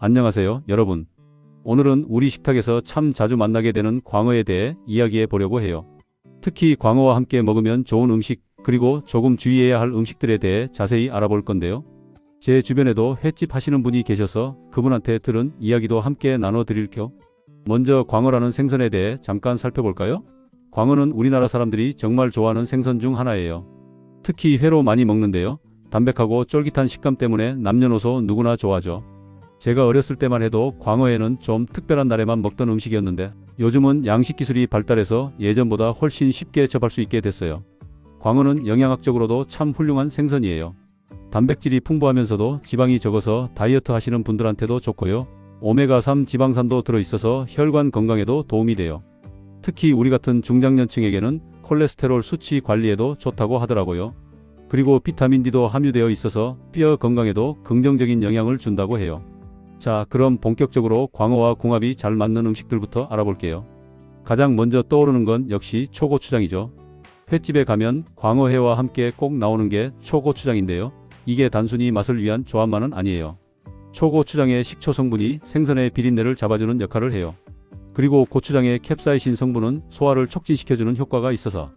안녕하세요, 여러분. 오늘은 우리 식탁에서 참 자주 만나게 되는 광어에 대해 이야기해 보려고 해요. 특히 광어와 함께 먹으면 좋은 음식, 그리고 조금 주의해야 할 음식들에 대해 자세히 알아볼 건데요. 제 주변에도 횟집 하시는 분이 계셔서 그분한테 들은 이야기도 함께 나눠 드릴게요. 먼저 광어라는 생선에 대해 잠깐 살펴볼까요? 광어는 우리나라 사람들이 정말 좋아하는 생선 중 하나예요. 특히 회로 많이 먹는데요. 담백하고 쫄깃한 식감 때문에 남녀노소 누구나 좋아하죠. 제가 어렸을 때만 해도 광어회는 좀 특별한 날에만 먹던 음식이었는데 요즘은 양식 기술이 발달해서 예전보다 훨씬 쉽게 접할 수 있게 됐어요. 광어는 영양학적으로도 참 훌륭한 생선이에요. 단백질이 풍부하면서도 지방이 적어서 다이어트 하시는 분들한테도 좋고요. 오메가3 지방산도 들어있어서 혈관 건강에도 도움이 돼요. 특히 우리 같은 중장년층에게는 콜레스테롤 수치 관리에도 좋다고 하더라고요. 그리고 비타민 D도 함유되어 있어서 뼈 건강에도 긍정적인 영향을 준다고 해요. 자, 그럼 본격적으로 광어와 궁합이 잘 맞는 음식들부터 알아볼게요. 가장 먼저 떠오르는 건 역시 초고추장이죠. 횟집에 가면 광어회와 함께 꼭 나오는 게 초고추장인데요. 이게 단순히 맛을 위한 조합만은 아니에요. 초고추장의 식초 성분이 생선의 비린내를 잡아주는 역할을 해요. 그리고 고추장의 캡사이신 성분은 소화를 촉진시켜주는 효과가 있어서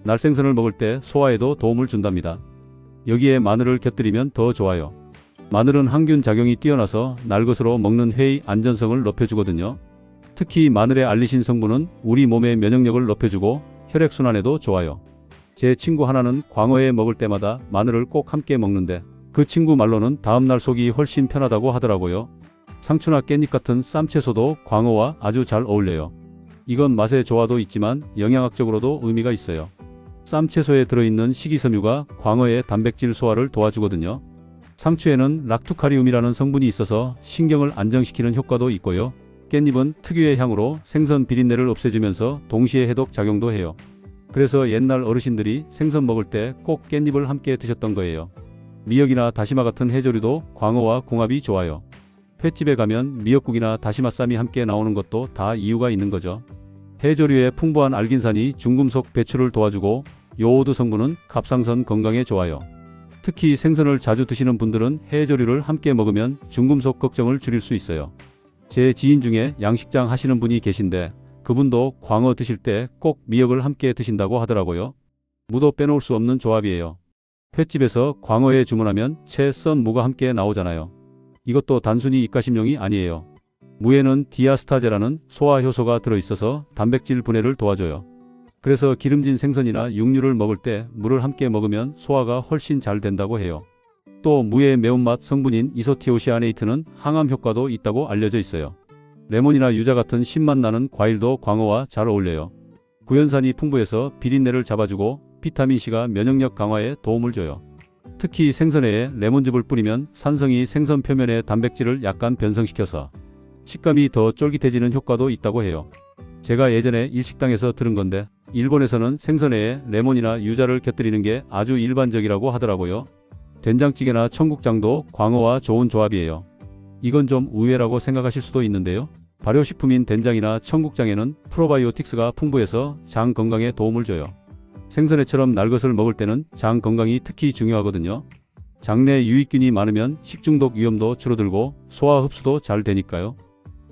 날생선을 먹을 때 소화에도 도움을 준답니다. 여기에 마늘을 곁들이면 더 좋아요. 마늘은 항균 작용이 뛰어나서 날것으로 먹는 회의 안전성을 높여주거든요. 특히 마늘의 알리신 성분은 우리 몸의 면역력을 높여주고 혈액순환에도 좋아요. 제 친구 하나는 광어회 먹을 때마다 마늘을 꼭 함께 먹는데 그 친구 말로는 다음날 속이 훨씬 편하다고 하더라고요. 상추나 깻잎 같은 쌈채소도 광어와 아주 잘 어울려요. 이건 맛의 조화도 있지만 영양학적으로도 의미가 있어요. 쌈채소에 들어있는 식이섬유가 광어의 단백질 소화를 도와주거든요. 상추에는 락투카리움이라는 성분이 있어서 신경을 안정시키는 효과도 있고요. 깻잎은 특유의 향으로 생선 비린내를 없애주면서 동시에 해독 작용도 해요. 그래서 옛날 어르신들이 생선 먹을 때 꼭 깻잎을 함께 드셨던 거예요. 미역이나 다시마 같은 해조류도 광어와 궁합이 좋아요. 횟집에 가면 미역국이나 다시마쌈이 함께 나오는 것도 다 이유가 있는 거죠. 해조류의 풍부한 알긴산이 중금속 배출을 도와주고 요오드 성분은 갑상선 건강에 좋아요. 특히 생선을 자주 드시는 분들은 해조류를 함께 먹으면 중금속 걱정을 줄일 수 있어요. 제 지인 중에 양식장 하시는 분이 계신데 그분도 광어 드실 때 꼭 미역을 함께 드신다고 하더라고요. 무도 빼놓을 수 없는 조합이에요. 횟집에서 광어회 주문하면 채 썬 무가 함께 나오잖아요. 이것도 단순히 입가심용이 아니에요. 무에는 디아스타제라는 소화 효소가 들어있어서 단백질 분해를 도와줘요. 그래서 기름진 생선이나 육류를 먹을 때 무를 함께 먹으면 소화가 훨씬 잘 된다고 해요. 또 무의 매운맛 성분인 이소티오시아네이트는 항암 효과도 있다고 알려져 있어요. 레몬이나 유자 같은 신맛 나는 과일도 광어와 잘 어울려요. 구연산이 풍부해서 비린내를 잡아주고 비타민C가 면역력 강화에 도움을 줘요. 특히 생선회에 레몬즙을 뿌리면 산성이 생선 표면의 단백질을 약간 변성시켜서 식감이 더 쫄깃해지는 효과도 있다고 해요. 제가 예전에 일식당에서 들은 건데 일본에서는 생선회에 레몬이나 유자를 곁들이는 게 아주 일반적이라고 하더라고요. 된장찌개나 청국장도 광어와 좋은 조합이에요. 이건 좀 의외라고 생각하실 수도 있는데요. 발효식품인 된장이나 청국장에는 프로바이오틱스가 풍부해서 장 건강에 도움을 줘요. 생선회처럼 날것을 먹을 때는 장 건강이 특히 중요하거든요. 장내 유익균이 많으면 식중독 위험도 줄어들고 소화 흡수도 잘 되니까요.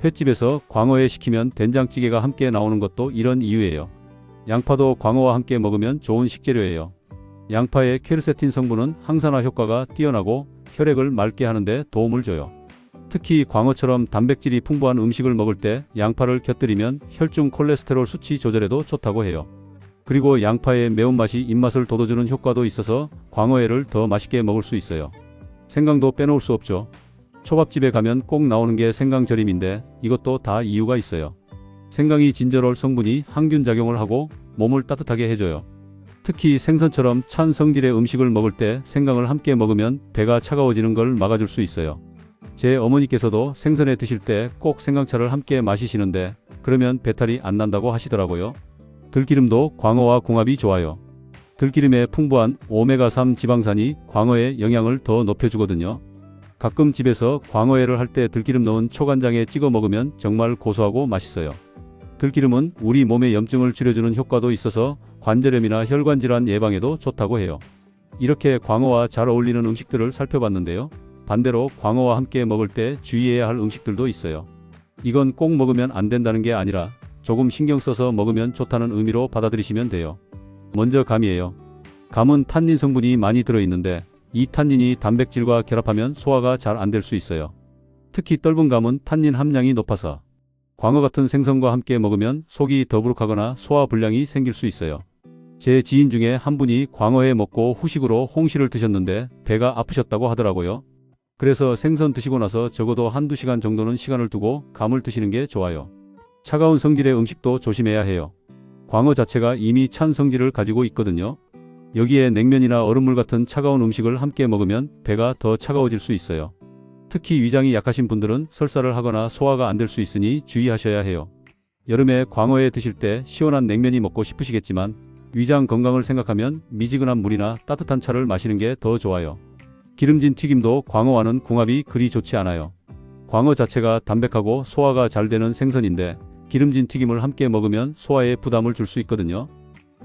횟집에서 광어회 시키면 된장찌개가 함께 나오는 것도 이런 이유예요. 양파도 광어와 함께 먹으면 좋은 식재료예요. 양파의 퀘르세틴 성분은 항산화 효과가 뛰어나고 혈액을 맑게 하는데 도움을 줘요. 특히 광어처럼 단백질이 풍부한 음식을 먹을 때 양파를 곁들이면 혈중 콜레스테롤 수치 조절에도 좋다고 해요. 그리고 양파의 매운맛이 입맛을 돋워주는 효과도 있어서 광어회를 더 맛있게 먹을 수 있어요. 생강도 빼놓을 수 없죠. 초밥집에 가면 꼭 나오는 게 생강절임인데 이것도 다 이유가 있어요. 생강이 진저롤 성분이 항균 작용을 하고 몸을 따뜻하게 해줘요. 특히 생선처럼 찬 성질의 음식을 먹을 때 생강을 함께 먹으면 배가 차가워지는 걸 막아줄 수 있어요. 제 어머니께서도 생선회 드실 때 꼭 생강차를 함께 마시시는데 그러면 배탈이 안 난다고 하시더라고요. 들기름도 광어와 궁합이 좋아요. 들기름에 풍부한 오메가3 지방산이 광어의 영양을 더 높여주거든요. 가끔 집에서 광어회를 할 때 들기름 넣은 초간장에 찍어 먹으면 정말 고소하고 맛있어요. 들기름은 우리 몸의 염증을 줄여주는 효과도 있어서 관절염이나 혈관질환 예방에도 좋다고 해요. 이렇게 광어와 잘 어울리는 음식들을 살펴봤는데요. 반대로 광어와 함께 먹을 때 주의해야 할 음식들도 있어요. 이건 꼭 먹으면 안 된다는 게 아니라 조금 신경 써서 먹으면 좋다는 의미로 받아들이시면 돼요. 먼저 감이에요. 감은 탄닌 성분이 많이 들어있는데 이 탄닌이 단백질과 결합하면 소화가 잘 안 될 수 있어요. 특히 떫은 감은 탄닌 함량이 높아서 광어 같은 생선과 함께 먹으면 속이 더부룩하거나 소화 불량이 생길 수 있어요. 제 지인 중에 한 분이 광어회 먹고 후식으로 홍시를 드셨는데 배가 아프셨다고 하더라고요. 그래서 생선 드시고 나서 적어도 한두 시간 정도는 시간을 두고 감을 드시는 게 좋아요. 차가운 성질의 음식도 조심해야 해요. 광어 자체가 이미 찬 성질을 가지고 있거든요. 여기에 냉면이나 얼음물 같은 차가운 음식을 함께 먹으면 배가 더 차가워질 수 있어요. 특히 위장이 약하신 분들은 설사를 하거나 소화가 안 될 수 있으니 주의하셔야 해요. 여름에 광어회 드실 때 시원한 냉면이 먹고 싶으시겠지만 위장 건강을 생각하면 미지근한 물이나 따뜻한 차를 마시는 게 더 좋아요. 기름진 튀김도 광어와는 궁합이 그리 좋지 않아요. 광어 자체가 담백하고 소화가 잘 되는 생선인데 기름진 튀김을 함께 먹으면 소화에 부담을 줄 수 있거든요.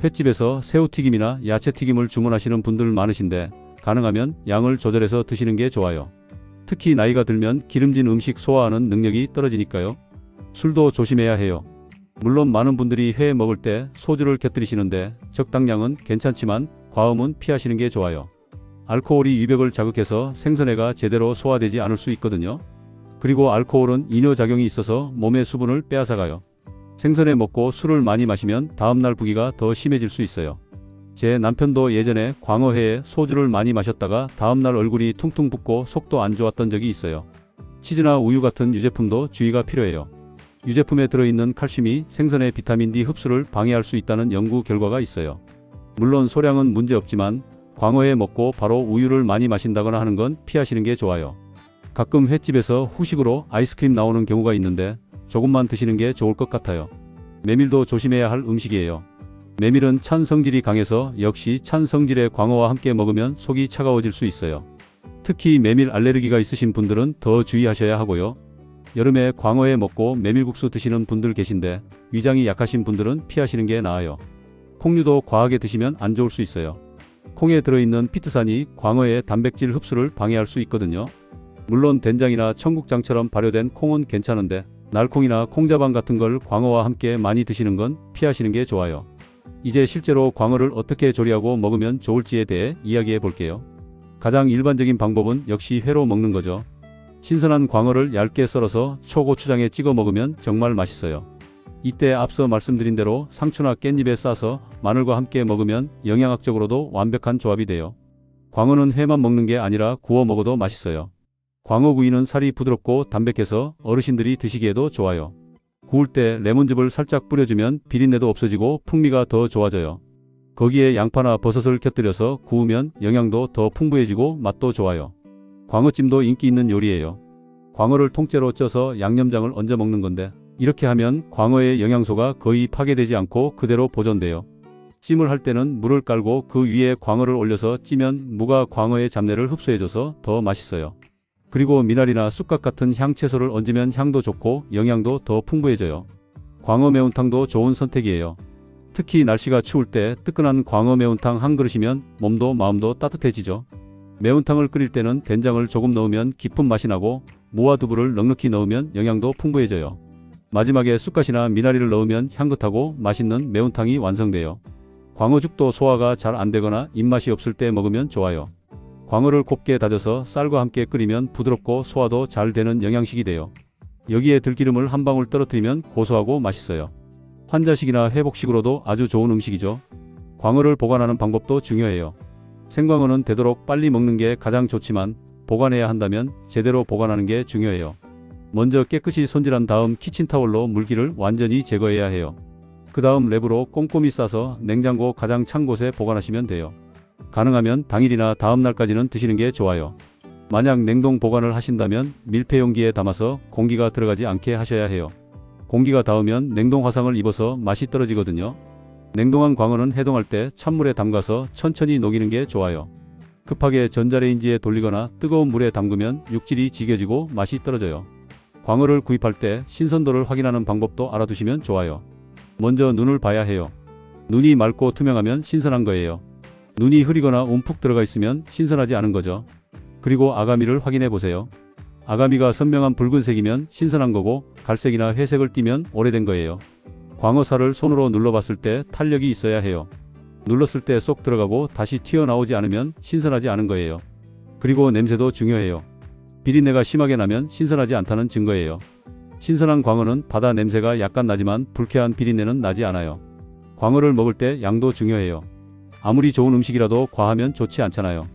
횟집에서 새우튀김이나 야채튀김을 주문하시는 분들 많으신데 가능하면 양을 조절해서 드시는 게 좋아요. 특히 나이가 들면 기름진 음식 소화하는 능력이 떨어지니까요. 술도 조심해야 해요. 물론 많은 분들이 회 먹을 때 소주를 곁들이시는데 적당량은 괜찮지만 과음은 피하시는 게 좋아요. 알코올이 위벽을 자극해서 생선회가 제대로 소화되지 않을 수 있거든요. 그리고 알코올은 이뇨작용이 있어서 몸의 수분을 빼앗아가요. 생선회 먹고 술을 많이 마시면 다음날 부기가 더 심해질 수 있어요. 제 남편도 예전에 광어회에 소주를 많이 마셨다가 다음날 얼굴이 퉁퉁 붓고 속도 안 좋았던 적이 있어요. 치즈나 우유 같은 유제품도 주의가 필요해요. 유제품에 들어있는 칼슘이 생선의 비타민 D 흡수를 방해할 수 있다는 연구 결과가 있어요. 물론 소량은 문제없지만 광어회 먹고 바로 우유를 많이 마신다거나 하는 건 피하시는 게 좋아요. 가끔 횟집에서 후식으로 아이스크림 나오는 경우가 있는데 조금만 드시는 게 좋을 것 같아요. 메밀도 조심해야 할 음식이에요. 메밀은 찬 성질이 강해서 역시 찬 성질의 광어와 함께 먹으면 속이 차가워질 수 있어요. 특히 메밀 알레르기가 있으신 분들은 더 주의하셔야 하고요. 여름에 광어회 먹고 메밀국수 드시는 분들 계신데 위장이 약하신 분들은 피하시는 게 나아요. 콩류도 과하게 드시면 안 좋을 수 있어요. 콩에 들어있는 피트산이 광어의 단백질 흡수를 방해할 수 있거든요. 물론 된장이나 청국장처럼 발효된 콩은 괜찮은데 날콩이나 콩자반 같은 걸 광어와 함께 많이 드시는 건 피하시는 게 좋아요. 이제 실제로 광어를 어떻게 조리하고 먹으면 좋을지에 대해 이야기해 볼게요. 가장 일반적인 방법은 역시 회로 먹는 거죠. 신선한 광어를 얇게 썰어서 초고추장에 찍어 먹으면 정말 맛있어요. 이때 앞서 말씀드린 대로 상추나 깻잎에 싸서 마늘과 함께 먹으면 영양학적으로도 완벽한 조합이 돼요. 광어는 회만 먹는 게 아니라 구워 먹어도 맛있어요. 광어구이는 살이 부드럽고 담백해서 어르신들이 드시기에도 좋아요. 구울 때 레몬즙을 살짝 뿌려주면 비린내도 없어지고 풍미가 더 좋아져요. 거기에 양파나 버섯을 곁들여서 구우면 영양도 더 풍부해지고 맛도 좋아요. 광어찜도 인기 있는 요리예요. 광어를 통째로 쪄서 양념장을 얹어 먹는 건데 이렇게 하면 광어의 영양소가 거의 파괴되지 않고 그대로 보존돼요. 찜을 할 때는 물을 깔고 그 위에 광어를 올려서 찌면 무가 광어의 잡내를 흡수해줘서 더 맛있어요. 그리고 미나리나 쑥갓 같은 향채소를 얹으면 향도 좋고 영양도 더 풍부해져요. 광어 매운탕도 좋은 선택이에요. 특히 날씨가 추울 때 뜨끈한 광어 매운탕 한 그릇이면 몸도 마음도 따뜻해지죠. 매운탕을 끓일 때는 된장을 조금 넣으면 깊은 맛이 나고 무와 두부를 넉넉히 넣으면 영양도 풍부해져요. 마지막에 쑥갓이나 미나리를 넣으면 향긋하고 맛있는 매운탕이 완성돼요. 광어죽도 소화가 잘 안되거나 입맛이 없을 때 먹으면 좋아요. 광어를 곱게 다져서 쌀과 함께 끓이면 부드럽고 소화도 잘 되는 영양식이 돼요. 여기에 들기름을 한 방울 떨어뜨리면 고소하고 맛있어요. 환자식이나 회복식으로도 아주 좋은 음식이죠. 광어를 보관하는 방법도 중요해요. 생광어는 되도록 빨리 먹는 게 가장 좋지만 보관해야 한다면 제대로 보관하는 게 중요해요. 먼저 깨끗이 손질한 다음 키친타월로 물기를 완전히 제거해야 해요. 그 다음 랩으로 꼼꼼히 싸서 냉장고 가장 찬 곳에 보관하시면 돼요. 가능하면 당일이나 다음 날까지는 드시는 게 좋아요. 만약 냉동 보관을 하신다면 밀폐 용기에 담아서 공기가 들어가지 않게 하셔야 해요. 공기가 닿으면 냉동 화상을 입어서 맛이 떨어지거든요. 냉동한 광어는 해동할 때 찬물에 담가서 천천히 녹이는 게 좋아요. 급하게 전자레인지에 돌리거나 뜨거운 물에 담그면 육질이 지겨지고 맛이 떨어져요. 광어를 구입할 때 신선도를 확인하는 방법도 알아두시면 좋아요. 먼저 눈을 봐야 해요. 눈이 맑고 투명하면 신선한 거예요. 눈이 흐리거나 움푹 들어가 있으면 신선하지 않은 거죠. 그리고 아가미를 확인해 보세요. 아가미가 선명한 붉은색이면 신선한 거고 갈색이나 회색을 띠면 오래된 거예요. 광어살을 손으로 눌러봤을 때 탄력이 있어야 해요. 눌렀을 때 쏙 들어가고 다시 튀어나오지 않으면 신선하지 않은 거예요. 그리고 냄새도 중요해요. 비린내가 심하게 나면 신선하지 않다는 증거예요. 신선한 광어는 바다 냄새가 약간 나지만 불쾌한 비린내는 나지 않아요. 광어를 먹을 때 양도 중요해요. 아무리 좋은 음식이라도 과하면 좋지 않잖아요.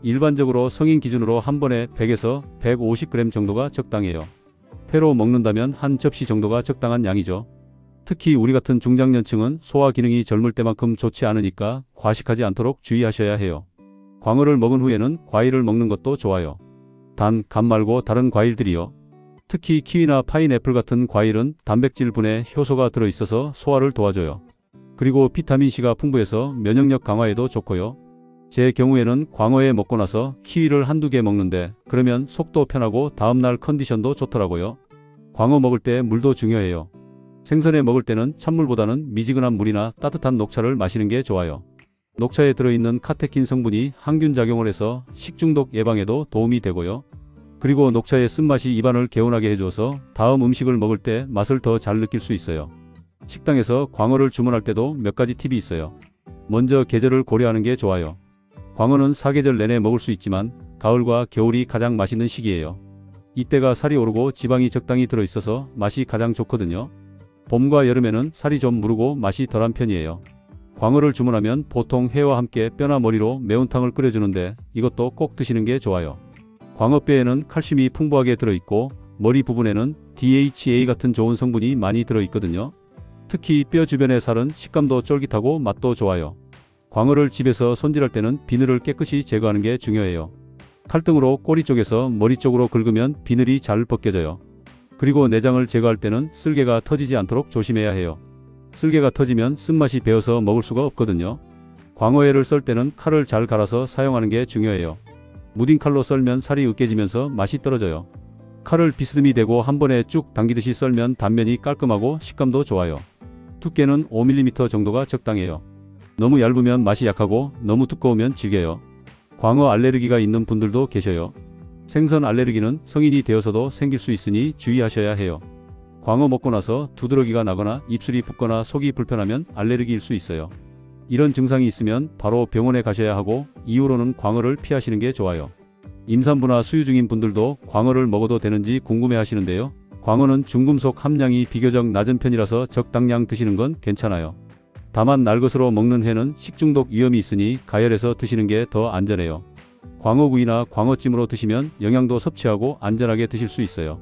일반적으로 성인 기준으로 한 번에 100에서 150g 정도가 적당해요. 회로 먹는다면 한 접시 정도가 적당한 양이죠. 특히 우리 같은 중장년층은 소화 기능이 젊을 때만큼 좋지 않으니까 과식하지 않도록 주의하셔야 해요. 광어를 먹은 후에는 과일을 먹는 것도 좋아요. 단, 감 말고 다른 과일들이요. 특히 키위나 파인애플 같은 과일은 단백질분에 효소가 들어있어서 소화를 도와줘요. 그리고 비타민C가 풍부해서 면역력 강화에도 좋고요. 제 경우에는 광어회 먹고 나서 키위를 한두 개 먹는데 그러면 속도 편하고 다음날 컨디션도 좋더라고요. 광어 먹을 때 물도 중요해요. 생선회 먹을 때는 찬물보다는 미지근한 물이나 따뜻한 녹차를 마시는 게 좋아요. 녹차에 들어있는 카테킨 성분이 항균 작용을 해서 식중독 예방에도 도움이 되고요. 그리고 녹차의 쓴맛이 입안을 개운하게 해줘서 다음 음식을 먹을 때 맛을 더 잘 느낄 수 있어요. 식당에서 광어를 주문할 때도 몇 가지 팁이 있어요. 먼저 계절을 고려하는 게 좋아요. 광어는 사계절 내내 먹을 수 있지만 가을과 겨울이 가장 맛있는 시기예요. 이때가 살이 오르고 지방이 적당히 들어있어서 맛이 가장 좋거든요. 봄과 여름에는 살이 좀 무르고 맛이 덜한 편이에요. 광어를 주문하면 보통 회와 함께 뼈나 머리로 매운탕을 끓여주는데 이것도 꼭 드시는 게 좋아요. 광어뼈에는 칼슘이 풍부하게 들어있고 머리 부분에는 DHA 같은 좋은 성분이 많이 들어있거든요. 특히 뼈 주변의 살은 식감도 쫄깃하고 맛도 좋아요. 광어를 집에서 손질할 때는 비늘을 깨끗이 제거하는 게 중요해요. 칼등으로 꼬리 쪽에서 머리 쪽으로 긁으면 비늘이 잘 벗겨져요. 그리고 내장을 제거할 때는 쓸개가 터지지 않도록 조심해야 해요. 쓸개가 터지면 쓴맛이 배어서 먹을 수가 없거든요. 광어회를 썰 때는 칼을 잘 갈아서 사용하는 게 중요해요. 무딘 칼로 썰면 살이 으깨지면서 맛이 떨어져요. 칼을 비스듬히 대고 한 번에 쭉 당기듯이 썰면 단면이 깔끔하고 식감도 좋아요. 두께는 5mm 정도가 적당해요. 너무 얇으면 맛이 약하고 너무 두꺼우면 질겨요. 광어 알레르기가 있는 분들도 계셔요. 생선 알레르기는 성인이 되어서도 생길 수 있으니 주의하셔야 해요. 광어 먹고 나서 두드러기가 나거나 입술이 붓거나 속이 불편하면 알레르기일 수 있어요. 이런 증상이 있으면 바로 병원에 가셔야 하고 이후로는 광어를 피하시는 게 좋아요. 임산부나 수유 중인 분들도 광어를 먹어도 되는지 궁금해 하시는데요. 광어는 중금속 함량이 비교적 낮은 편이라서 적당량 드시는 건 괜찮아요. 다만 날것으로 먹는 회는 식중독 위험이 있으니 가열해서 드시는 게 더 안전해요. 광어구이나 광어찜으로 드시면 영양도 섭취하고 안전하게 드실 수 있어요.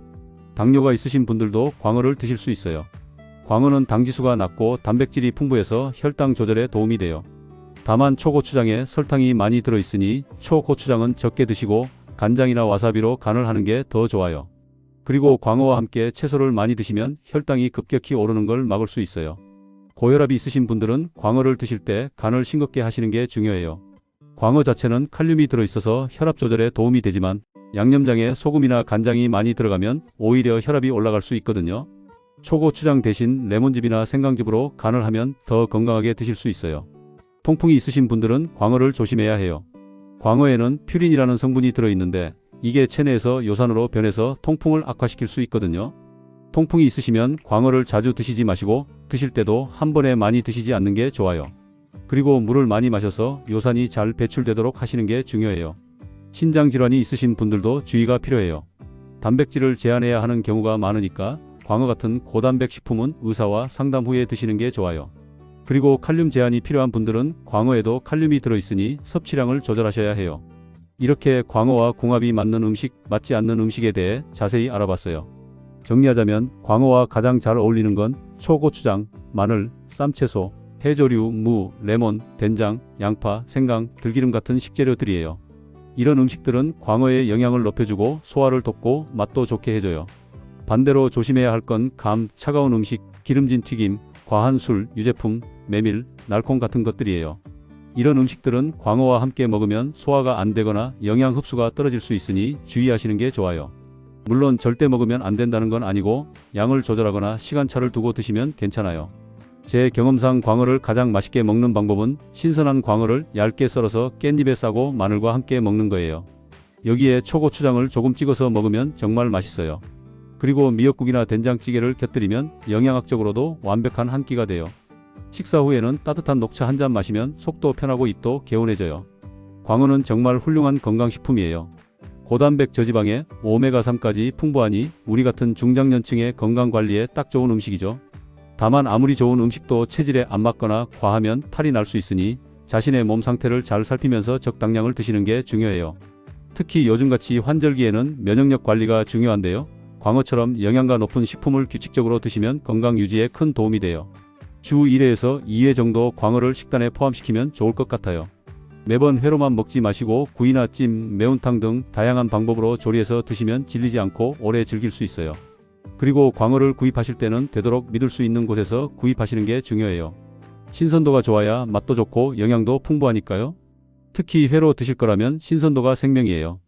당뇨가 있으신 분들도 광어를 드실 수 있어요. 광어는 당지수가 낮고 단백질이 풍부해서 혈당 조절에 도움이 돼요. 다만 초고추장에 설탕이 많이 들어있으니 초고추장은 적게 드시고 간장이나 와사비로 간을 하는 게 더 좋아요. 그리고 광어와 함께 채소를 많이 드시면 혈당이 급격히 오르는 걸 막을 수 있어요. 고혈압이 있으신 분들은 광어를 드실 때 간을 싱겁게 하시는 게 중요해요. 광어 자체는 칼륨이 들어있어서 혈압 조절에 도움이 되지만 양념장에 소금이나 간장이 많이 들어가면 오히려 혈압이 올라갈 수 있거든요. 초고추장 대신 레몬즙이나 생강즙으로 간을 하면 더 건강하게 드실 수 있어요. 통풍이 있으신 분들은 광어를 조심해야 해요. 광어에는 퓨린이라는 성분이 들어있는데 이게 체내에서 요산으로 변해서 통풍을 악화시킬 수 있거든요. 통풍이 있으시면 광어를 자주 드시지 마시고 드실 때도 한 번에 많이 드시지 않는 게 좋아요. 그리고 물을 많이 마셔서 요산이 잘 배출되도록 하시는 게 중요해요. 신장질환이 있으신 분들도 주의가 필요해요. 단백질을 제한해야 하는 경우가 많으니까 광어 같은 고단백 식품은 의사와 상담 후에 드시는 게 좋아요. 그리고 칼륨 제한이 필요한 분들은 광어에도 칼륨이 들어있으니 섭취량을 조절하셔야 해요. 이렇게 광어와 궁합이 맞는 음식, 맞지 않는 음식에 대해 자세히 알아봤어요. 정리하자면 광어와 가장 잘 어울리는 건 초고추장, 마늘, 쌈채소, 해조류, 무, 레몬, 된장, 양파, 생강, 들기름 같은 식재료들이에요. 이런 음식들은 광어의 영양을 높여주고 소화를 돕고 맛도 좋게 해줘요. 반대로 조심해야 할 건 감, 차가운 음식, 기름진 튀김, 과한 술, 유제품, 메밀, 날콩 같은 것들이에요. 이런 음식들은 광어와 함께 먹으면 소화가 안 되거나 영양 흡수가 떨어질 수 있으니 주의하시는 게 좋아요. 물론 절대 먹으면 안 된다는 건 아니고 양을 조절하거나 시간차를 두고 드시면 괜찮아요. 제 경험상 광어를 가장 맛있게 먹는 방법은 신선한 광어를 얇게 썰어서 깻잎에 싸고 마늘과 함께 먹는 거예요. 여기에 초고추장을 조금 찍어서 먹으면 정말 맛있어요. 그리고 미역국이나 된장찌개를 곁들이면 영양학적으로도 완벽한 한 끼가 돼요. 식사 후에는 따뜻한 녹차 한 잔 마시면 속도 편하고 입도 개운해져요. 광어는 정말 훌륭한 건강식품이에요. 고단백 저지방에 오메가3까지 풍부하니 우리 같은 중장년층의 건강관리에 딱 좋은 음식이죠. 다만 아무리 좋은 음식도 체질에 안 맞거나 과하면 탈이 날 수 있으니 자신의 몸 상태를 잘 살피면서 적당량을 드시는 게 중요해요. 특히 요즘같이 환절기에는 면역력 관리가 중요한데요. 광어처럼 영양가 높은 식품을 규칙적으로 드시면 건강 유지에 큰 도움이 돼요. 주 1회에서 2회 정도 광어를 식단에 포함시키면 좋을 것 같아요. 매번 회로만 먹지 마시고 구이나 찜, 매운탕 등 다양한 방법으로 조리해서 드시면 질리지 않고 오래 즐길 수 있어요. 그리고 광어를 구입하실 때는 되도록 믿을 수 있는 곳에서 구입하시는 게 중요해요. 신선도가 좋아야 맛도 좋고 영양도 풍부하니까요. 특히 회로 드실 거라면 신선도가 생명이에요.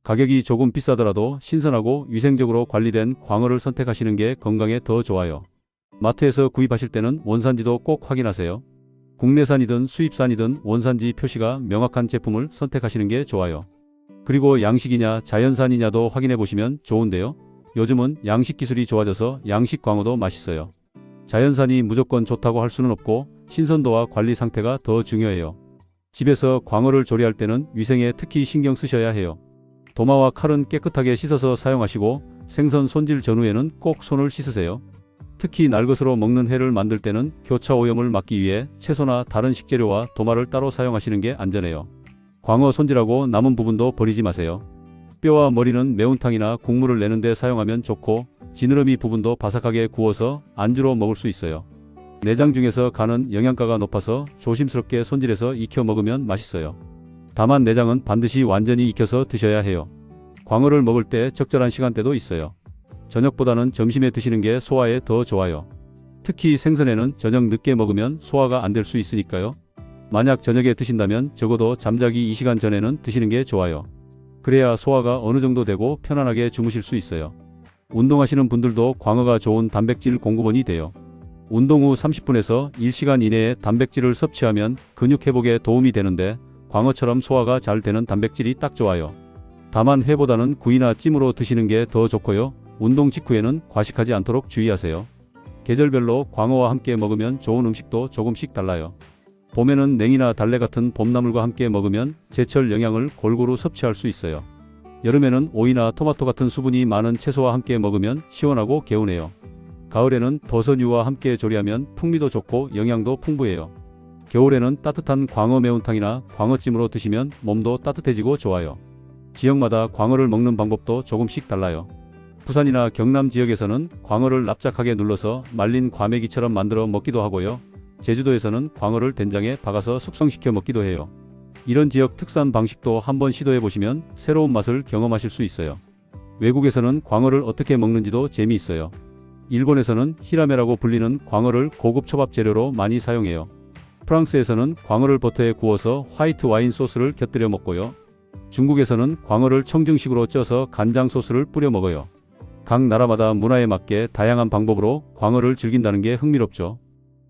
가격이 조금 비싸더라도 신선하고 위생적으로 관리된 광어를 선택하시는 게 건강에 더 좋아요. 마트에서 구입하실 때는 원산지도 꼭 확인하세요. 국내산이든 수입산이든 원산지 표시가 명확한 제품을 선택하시는 게 좋아요. 그리고 양식이냐 자연산이냐도 확인해 보시면 좋은데요. 요즘은 양식 기술이 좋아져서 양식 광어도 맛있어요. 자연산이 무조건 좋다고 할 수는 없고 신선도와 관리 상태가 더 중요해요. 집에서 광어를 조리할 때는 위생에 특히 신경 쓰셔야 해요. 도마와 칼은 깨끗하게 씻어서 사용하시고 생선 손질 전후에는 꼭 손을 씻으세요. 특히 날것으로 먹는 회를 만들 때는 교차 오염을 막기 위해 채소나 다른 식재료와 도마를 따로 사용하시는 게 안전해요. 광어 손질하고 남은 부분도 버리지 마세요. 뼈와 머리는 매운탕이나 국물을 내는 데 사용하면 좋고 지느러미 부분도 바삭하게 구워서 안주로 먹을 수 있어요. 내장 중에서 간은 영양가가 높아서 조심스럽게 손질해서 익혀 먹으면 맛있어요. 다만 내장은 반드시 완전히 익혀서 드셔야 해요. 광어를 먹을 때 적절한 시간대도 있어요. 저녁보다는 점심에 드시는 게 소화에 더 좋아요. 특히 생선에는 저녁 늦게 먹으면 소화가 안 될 수 있으니까요. 만약 저녁에 드신다면 적어도 잠자기 2시간 전에는 드시는 게 좋아요. 그래야 소화가 어느 정도 되고 편안하게 주무실 수 있어요. 운동하시는 분들도 광어가 좋은 단백질 공급원이 돼요. 운동 후 30분에서 1시간 이내에 단백질을 섭취하면 근육 회복에 도움이 되는데 광어처럼 소화가 잘 되는 단백질이 딱 좋아요. 다만 회보다는 구이나 찜으로 드시는 게 더 좋고요. 운동 직후에는 과식하지 않도록 주의하세요. 계절별로 광어와 함께 먹으면 좋은 음식도 조금씩 달라요. 봄에는 냉이나 달래 같은 봄나물과 함께 먹으면 제철 영양을 골고루 섭취할 수 있어요. 여름에는 오이나 토마토 같은 수분이 많은 채소와 함께 먹으면 시원하고 개운해요. 가을에는 버섯류와 함께 조리하면 풍미도 좋고 영양도 풍부해요. 겨울에는 따뜻한 광어 매운탕이나 광어찜으로 드시면 몸도 따뜻해지고 좋아요. 지역마다 광어를 먹는 방법도 조금씩 달라요. 부산이나 경남 지역에서는 광어를 납작하게 눌러서 말린 과메기처럼 만들어 먹기도 하고요. 제주도에서는 광어를 된장에 박아서 숙성시켜 먹기도 해요. 이런 지역 특산 방식도 한번 시도해 보시면 새로운 맛을 경험하실 수 있어요. 외국에서는 광어를 어떻게 먹는지도 재미있어요. 일본에서는 히라메라고 불리는 광어를 고급 초밥 재료로 많이 사용해요. 프랑스에서는 광어를 버터에 구워서 화이트 와인 소스를 곁들여 먹고요. 중국에서는 광어를 청증식으로 쪄서 간장 소스를 뿌려 먹어요. 각 나라마다 문화에 맞게 다양한 방법으로 광어를 즐긴다는 게 흥미롭죠.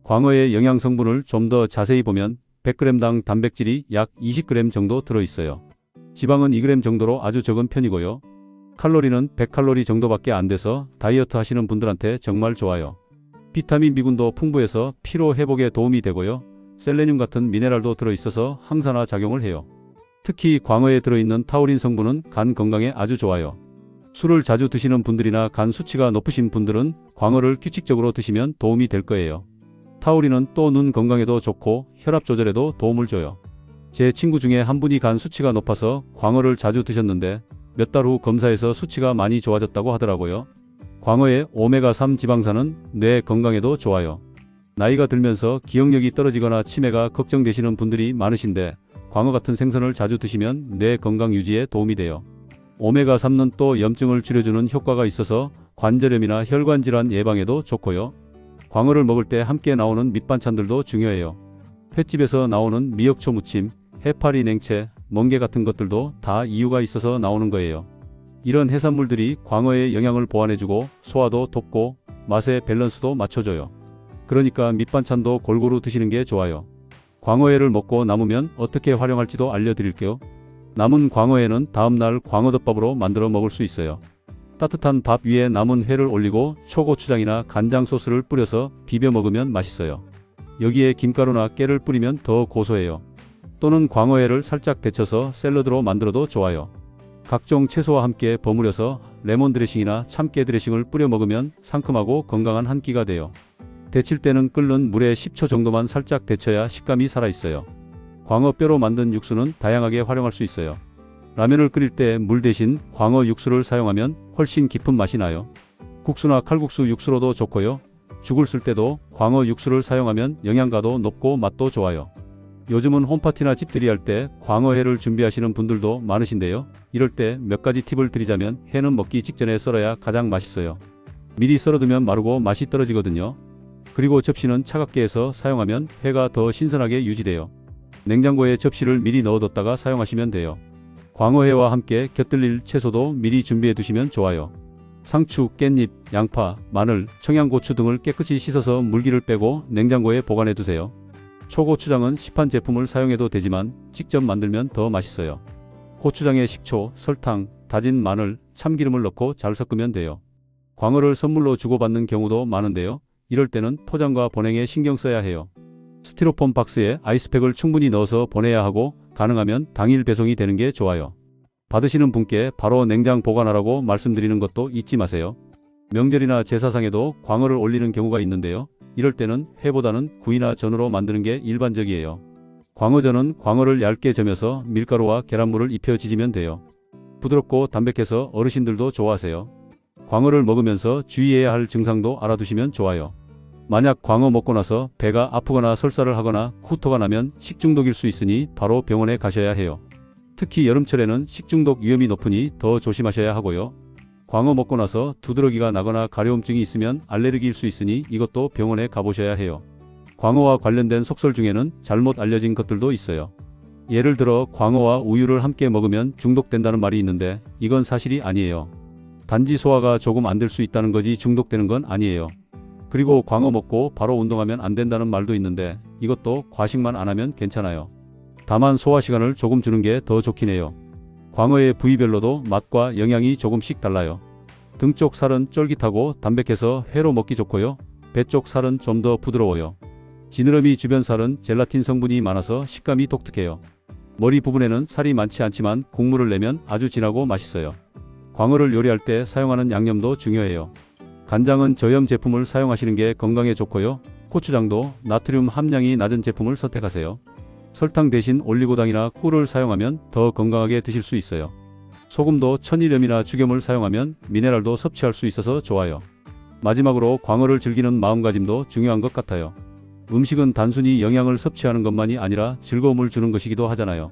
광어의 영양 성분을 좀 더 자세히 보면 100g당 단백질이 약 20g 정도 들어있어요. 지방은 2g 정도로 아주 적은 편이고요. 칼로리는 100칼로리 정도밖에 안 돼서 다이어트 하시는 분들한테 정말 좋아요. 비타민 B군도 풍부해서 피로 회복에 도움이 되고요. 셀레늄 같은 미네랄도 들어있어서 항산화 작용을 해요. 특히 광어에 들어있는 타우린 성분은 간 건강에 아주 좋아요. 술을 자주 드시는 분들이나 간 수치가 높으신 분들은 광어를 규칙적으로 드시면 도움이 될 거예요. 타우린은 또 눈 건강에도 좋고 혈압 조절에도 도움을 줘요. 제 친구 중에 한 분이 간 수치가 높아서 광어를 자주 드셨는데 몇 달 후 검사에서 수치가 많이 좋아졌다고 하더라고요. 광어의 오메가3 지방산은 뇌 건강에도 좋아요. 나이가 들면서 기억력이 떨어지거나 치매가 걱정되시는 분들이 많으신데 광어 같은 생선을 자주 드시면 뇌 건강 유지에 도움이 돼요. 오메가3는 또 염증을 줄여주는 효과가 있어서 관절염이나 혈관 질환 예방에도 좋고요. 광어를 먹을 때 함께 나오는 밑반찬들도 중요해요. 횟집에서 나오는 미역초 무침, 해파리 냉채, 멍게 같은 것들도 다 이유가 있어서 나오는 거예요. 이런 해산물들이 광어의 영양을 보완해주고 소화도 돕고 맛의 밸런스도 맞춰줘요. 그러니까 밑반찬도 골고루 드시는 게 좋아요. 광어회를 먹고 남으면 어떻게 활용할지도 알려드릴게요. 남은 광어회는 다음날 광어덮밥으로 만들어 먹을 수 있어요. 따뜻한 밥 위에 남은 회를 올리고 초고추장이나 간장 소스를 뿌려서 비벼 먹으면 맛있어요. 여기에 김가루나 깨를 뿌리면 더 고소해요. 또는 광어회를 살짝 데쳐서 샐러드로 만들어도 좋아요. 각종 채소와 함께 버무려서 레몬 드레싱이나 참깨 드레싱을 뿌려 먹으면 상큼하고 건강한 한 끼가 돼요. 데칠 때는 끓는 물에 10초 정도만 살짝 데쳐야 식감이 살아있어요. 광어뼈로 만든 육수는 다양하게 활용할 수 있어요. 라면을 끓일 때 물 대신 광어 육수를 사용하면 훨씬 깊은 맛이 나요. 국수나 칼국수 육수로도 좋고요. 죽을 쓸 때도 광어 육수를 사용하면 영양가도 높고 맛도 좋아요. 요즘은 홈파티나 집들이 할 때 광어회를 준비하시는 분들도 많으신데요. 이럴 때 몇 가지 팁을 드리자면 회는 먹기 직전에 썰어야 가장 맛있어요. 미리 썰어두면 마르고 맛이 떨어지거든요. 그리고 접시는 차갑게 해서 사용하면 회가 더 신선하게 유지돼요. 냉장고에 접시를 미리 넣어뒀다가 사용하시면 돼요. 광어회와 함께 곁들일 채소도 미리 준비해 두시면 좋아요. 상추, 깻잎, 양파, 마늘, 청양고추 등을 깨끗이 씻어서 물기를 빼고 냉장고에 보관해 두세요. 초고추장은 시판 제품을 사용해도 되지만 직접 만들면 더 맛있어요. 고추장에 식초, 설탕, 다진 마늘, 참기름을 넣고 잘 섞으면 돼요. 광어를 선물로 주고받는 경우도 많은데요. 이럴 때는 포장과 보냉에 신경 써야 해요. 스티로폼 박스에 아이스팩을 충분히 넣어서 보내야 하고 가능하면 당일 배송이 되는 게 좋아요. 받으시는 분께 바로 냉장 보관하라고 말씀드리는 것도 잊지 마세요. 명절이나 제사상에도 광어를 올리는 경우가 있는데요. 이럴 때는 회보다는 구이나 전으로 만드는 게 일반적이에요. 광어전은 광어를 얇게 저며서 밀가루와 계란물을 입혀 지지면 돼요. 부드럽고 담백해서 어르신들도 좋아하세요. 광어를 먹으면서 주의해야 할 증상도 알아두시면 좋아요. 만약 광어 먹고 나서 배가 아프거나 설사를 하거나 구토가 나면 식중독일 수 있으니 바로 병원에 가셔야 해요. 특히 여름철에는 식중독 위험이 높으니 더 조심하셔야 하고요. 광어 먹고 나서 두드러기가 나거나 가려움증이 있으면 알레르기일 수 있으니 이것도 병원에 가보셔야 해요. 광어와 관련된 속설 중에는 잘못 알려진 것들도 있어요. 예를 들어 광어와 우유를 함께 먹으면 중독된다는 말이 있는데 이건 사실이 아니에요. 단지 소화가 조금 안 될 수 있다는 거지 중독되는 건 아니에요. 그리고 광어 먹고 바로 운동하면 안 된다는 말도 있는데 이것도 과식만 안 하면 괜찮아요. 다만 소화 시간을 조금 주는 게 더 좋긴 해요. 광어의 부위별로도 맛과 영양이 조금씩 달라요. 등 쪽 살은 쫄깃하고 담백해서 회로 먹기 좋고요. 배 쪽 살은 좀 더 부드러워요. 지느러미 주변 살은 젤라틴 성분이 많아서 식감이 독특해요. 머리 부분에는 살이 많지 않지만 국물을 내면 아주 진하고 맛있어요. 광어를 요리할 때 사용하는 양념도 중요해요. 간장은 저염 제품을 사용하시는 게 건강에 좋고요. 고추장도 나트륨 함량이 낮은 제품을 선택하세요. 설탕 대신 올리고당이나 꿀을 사용하면 더 건강하게 드실 수 있어요. 소금도 천일염이나 죽염을 사용하면 미네랄도 섭취할 수 있어서 좋아요. 마지막으로 광어를 즐기는 마음가짐도 중요한 것 같아요. 음식은 단순히 영양을 섭취하는 것만이 아니라 즐거움을 주는 것이기도 하잖아요.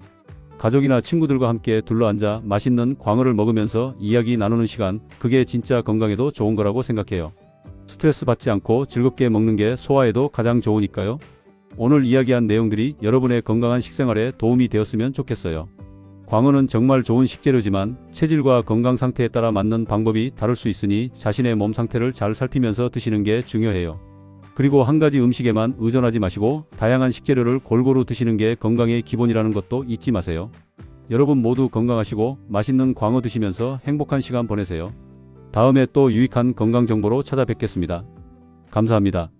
가족이나 친구들과 함께 둘러앉아 맛있는 광어를 먹으면서 이야기 나누는 시간, 그게 진짜 건강에도 좋은 거라고 생각해요. 스트레스 받지 않고 즐겁게 먹는 게 소화에도 가장 좋으니까요. 오늘 이야기한 내용들이 여러분의 건강한 식생활에 도움이 되었으면 좋겠어요. 광어는 정말 좋은 식재료지만 체질과 건강 상태에 따라 맞는 방법이 다를 수 있으니 자신의 몸 상태를 잘 살피면서 드시는 게 중요해요. 그리고 한 가지 음식에만 의존하지 마시고 다양한 식재료를 골고루 드시는 게 건강의 기본이라는 것도 잊지 마세요. 여러분 모두 건강하시고 맛있는 광어 드시면서 행복한 시간 보내세요. 다음에 또 유익한 건강 정보로 찾아뵙겠습니다. 감사합니다.